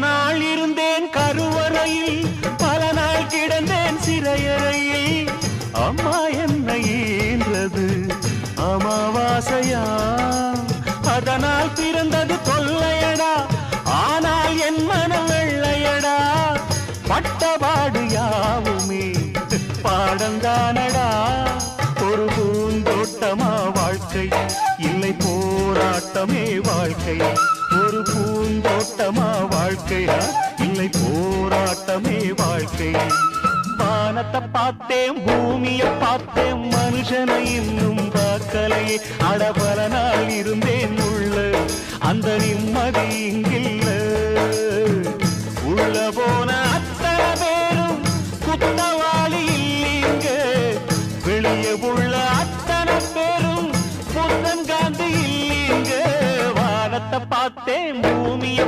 நாள் இருந்தேன் கருவறையில், பல நாள் கிடந்தேன் சிறையறையில். அம்மா என்னை ஈன்றது அமாவாசையா, அதனால் பிறந்தது தொல்லையடா, ஆனால் என் மனம் வெள்ளையடா. பட்டபாடு யாவுமே பாடந்தானடா. ஒரு பூந்தோட்டமா வாழ்க்கை, இல்லை போராட்டமே வாழ்க்கை. ஒரு பூந்தோட்டமா வாழ்க்கையா, இல்லை போராட்டமே வாழ்க்கை. வானத்தை பார்த்தேன், பூமியை பார்த்தேன், மனுஷனை இன்னும் பார்க்கலையே. அடபல நாள் இருந்தேன் உள்ள, அந்த நிம்மதி இங்கில்ல. உள்ள போன அத்தனை பேரும் குத்தவாளி இல்லீங்க, வெளியே உள்ள அத்தனை பேரும் புத்தன் காந்தி இல்லீங்க. வானத்தை பார்த்தேன், பூமியை